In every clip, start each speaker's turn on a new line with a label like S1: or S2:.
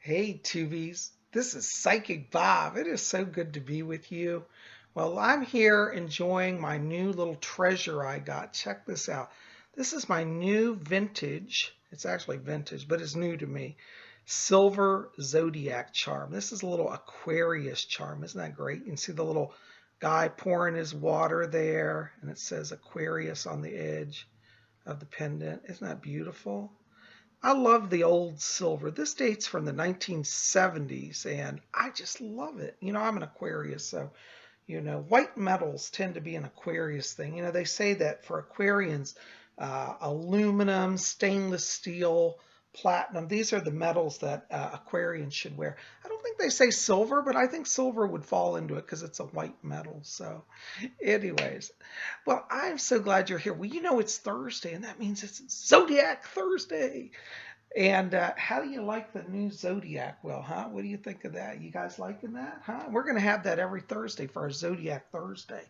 S1: Hey, Tubies. This is Psychic Bob. It is so good to be with you. Well, I'm here enjoying my new little treasure I got. Check this out. This is my new vintage. It's actually vintage, but it's new to me. Silver Zodiac charm. This is a little Aquarius charm. Isn't that great? You can see the little guy pouring his water there, and it says Aquarius on the edge of the pendant. Isn't that beautiful? I love the old silver. This dates from the 1970s, and I just love it. I'm an Aquarius, so white metals tend to be an Aquarius thing. They say that for Aquarians, aluminum, stainless steel, platinum, these are the metals that Aquarians should wear. I don't think they say silver, but I think silver would fall into it because it's a white metal. So, anyways, well, I'm so glad you're here. Well, it's Thursday, and that means it's Zodiac Thursday. And how do you like the new Zodiac wheel, huh? What do you think of that? You guys liking that, huh? We're going to have that every Thursday for our Zodiac Thursday.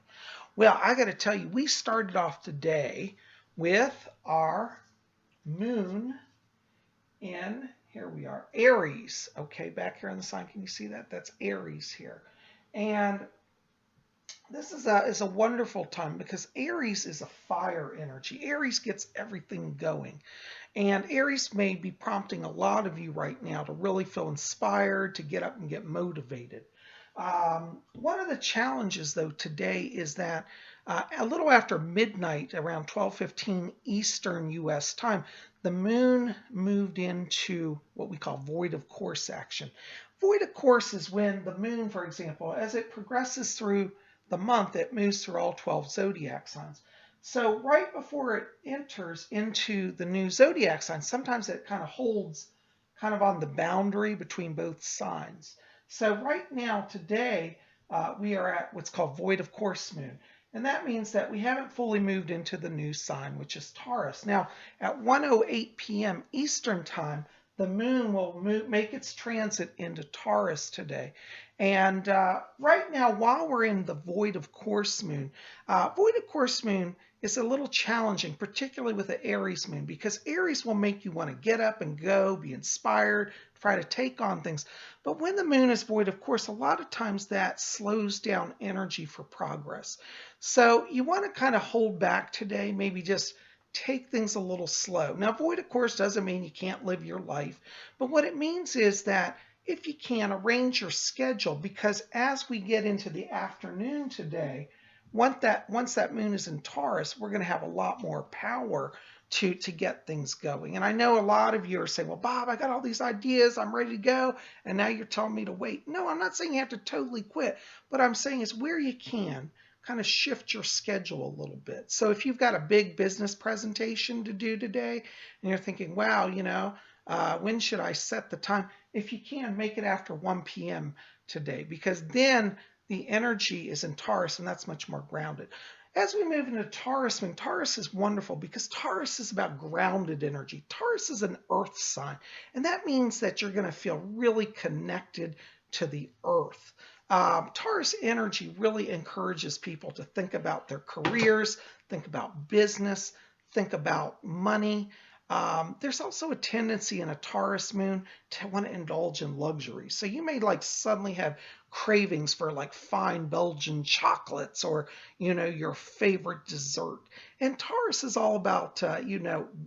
S1: Well, I got to tell you, we started off today with our moon in, here we are, Aries. Okay, back here on the sign, can you see that? That's Aries here. And this is a wonderful time because Aries is a fire energy. Aries gets everything going. And Aries may be prompting a lot of you right now to really feel inspired, to get up and get motivated. One of the challenges, though, today is that a little after midnight, around 12:15 Eastern U.S. time, the moon moved into what we call void of course action. Void of course is when the moon, for example, as it progresses through the month, it moves through all 12 zodiac signs. So right before it enters into the new zodiac sign, sometimes it kind of holds kind of on the boundary between both signs. So right now, today, we are at what's called void of course moon. And that means that we haven't fully moved into the new sign, which is Taurus. Now, at 1:08 p.m. Eastern time, the moon will make its transit into Taurus today. And right now, while we're in the void of course moon, void of course moon is a little challenging, particularly with the Aries moon, because Aries will make you want to get up and go, be inspired, try to take on things. But when the moon is void of course, a lot of times that slows down energy for progress. So you want to kind of hold back today, maybe just take things a little slow. Now, void of course doesn't mean you can't live your life, but what it means is that if you can, arrange your schedule, because as we get into the afternoon today, once that moon is in Taurus, we're going to have a lot more power to get things going. And I know a lot of you are saying, well, Bob, I got all these ideas, I'm ready to go, and now you're telling me to wait. No, I'm not saying you have to totally quit. What I'm saying is where you can, kind of shift your schedule a little bit. So if you've got a big business presentation to do today, and you're thinking, wow, when should I set the time? If you can, make it after 1 p.m. today, because then the energy is in Taurus, and that's much more grounded. As we move into Taurus, Taurus is wonderful because Taurus is about grounded energy. Taurus is an earth sign, and that means that you're going to feel really connected to the earth. Taurus energy really encourages people to think about their careers, think about business, think about money. There's also a tendency in a Taurus moon to want to indulge in luxury. So you may suddenly have cravings for fine Belgian chocolates or, your favorite dessert. And Taurus is all about,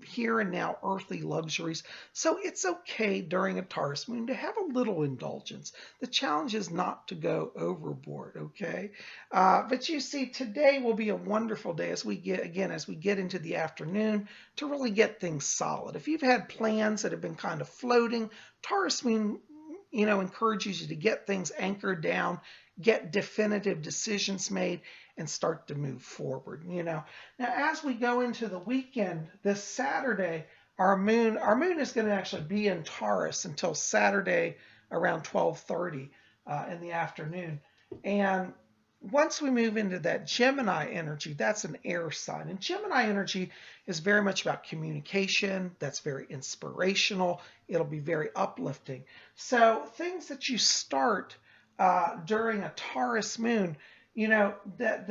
S1: here and now earthly luxuries. So it's okay during a Taurus moon to have a little indulgence. The challenge is not to go overboard, okay? But you see, today will be a wonderful day as we get into the afternoon to really get things solid. If you've had plans that have been kind of floating, Taurus moon encourages you to get things anchored down, get definitive decisions made, and start to move forward. Now as we go into the weekend, this Saturday, our moon is going to actually be in Taurus until Saturday around 12:30 in the afternoon. And once we move into that Gemini energy, that's an air sign. And Gemini energy is very much about communication. That's very inspirational. It'll be very uplifting. So things that you start during a Taurus moon, that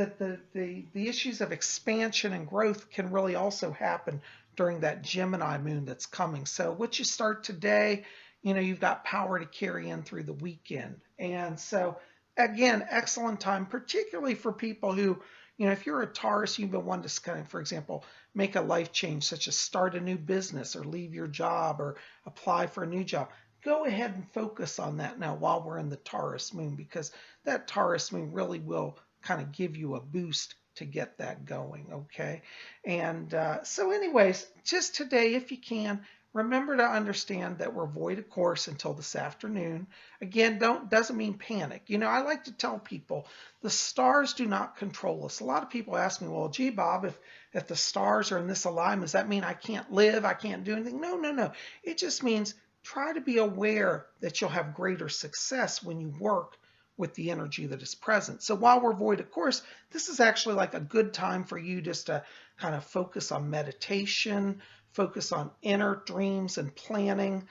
S1: the issues of expansion and growth can really also happen during that Gemini moon that's coming. So what you start today, you've got power to carry in through the weekend. And so, again, excellent time, particularly for people who, if you're a Taurus, you've been wanting to kind of, for example, make a life change, such as start a new business or leave your job or apply for a new job. Go ahead and focus on that now while we're in the Taurus moon, because that Taurus moon really will kind of give you a boost to get that going, okay? And so anyways, just today, if you can, remember to understand that we're void of course until this afternoon. Again, doesn't mean panic. I like to tell people the stars do not control us. A lot of people ask me, well, gee, Bob, if the stars are in this alignment, does that mean I can't live? I can't do anything? No, no, no. It just means try to be aware that you'll have greater success when you work with the energy that is present. So while we're void of course, this is actually like a good time for you just to kind of focus on meditation, focus on inner dreams and planning.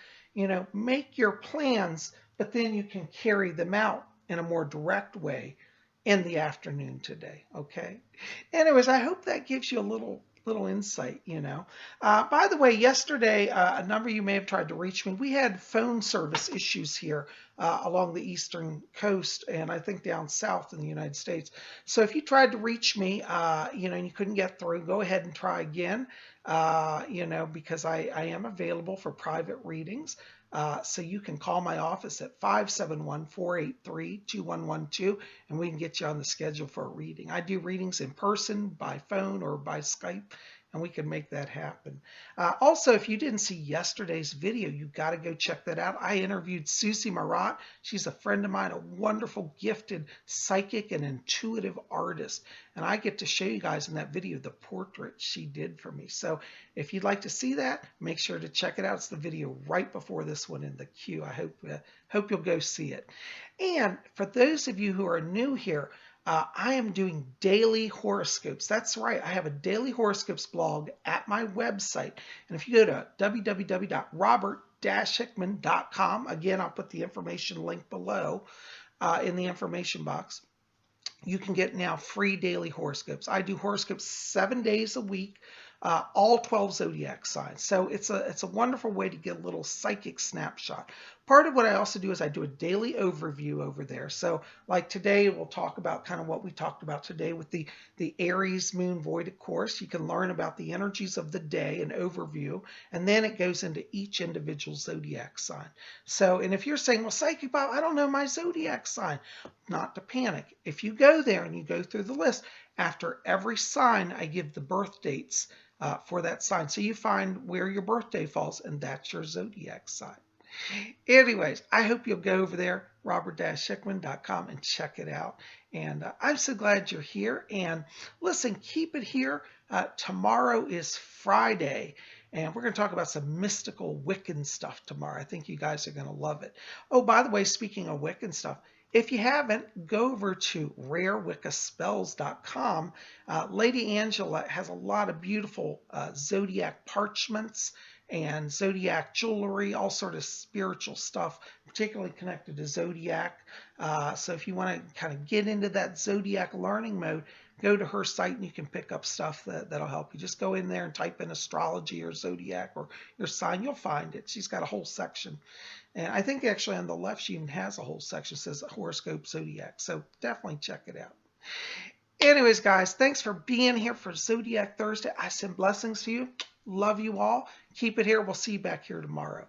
S1: Make your plans, but then you can carry them out in a more direct way in the afternoon today, okay? Anyways, I hope that gives you a little insight. By the way, yesterday, a number of you may have tried to reach me. We had phone service issues here along the eastern coast, and I think down south in the United States. So if you tried to reach me, and you couldn't get through, go ahead and try again, because I am available for private readings. So you can call my office at 571-483-2112, and we can get you on the schedule for a reading. I do readings in person, by phone, or by Skype, and we can make that happen. Also, if you didn't see yesterday's video, you've got to go check that out. I interviewed Susie Marat. She's a friend of mine, a wonderful, gifted psychic and intuitive artist. And I get to show you guys in that video the portrait she did for me. So if you'd like to see that, make sure to check it out. It's the video right before this one in the queue. I hope you'll go see it. And for those of you who are new here, I am doing daily horoscopes. That's right. I have a daily horoscopes blog at my website. And if you go to www.robert-hickman.com, again, I'll put the information link below in the information box. You can get now free daily horoscopes. I do horoscopes 7 days a week, all 12 zodiac signs. So it's a wonderful way to get a little psychic snapshot. Part of what I also do is I do a daily overview over there. So like today, we'll talk about kind of what we talked about today with the Aries moon void of course. You can learn about the energies of the day, an overview, and then it goes into each individual zodiac sign. So, and if you're saying, well, Psychic Bob, I don't know my zodiac sign, not to panic. If you go there and you go through the list, after every sign, I give the birth dates for that sign. So you find where your birthday falls, and that's your zodiac sign. Anyways, I hope you'll go over there, robert-hickman.com, and check it out. And I'm so glad you're here. And listen, keep it here. Tomorrow is Friday, and we're going to talk about some mystical Wiccan stuff tomorrow. I think you guys are going to love it. Oh, by the way, speaking of Wiccan stuff, if you haven't, go over to rarewiccaspells.com. Lady Angela has a lot of beautiful zodiac parchments and zodiac jewelry, all sort of spiritual stuff, particularly connected to zodiac. So if you want to kind of get into that zodiac learning mode, go to her site and you can pick up stuff that'll help you. Just go in there and type in astrology or zodiac or your sign. You'll find it. She's got a whole section. And I think actually on the left, she even has a whole section that says horoscope zodiac. So definitely check it out. Anyways, guys, thanks for being here for Zodiac Thursday. I send blessings to you. Love you all. Keep it here. We'll see you back here tomorrow.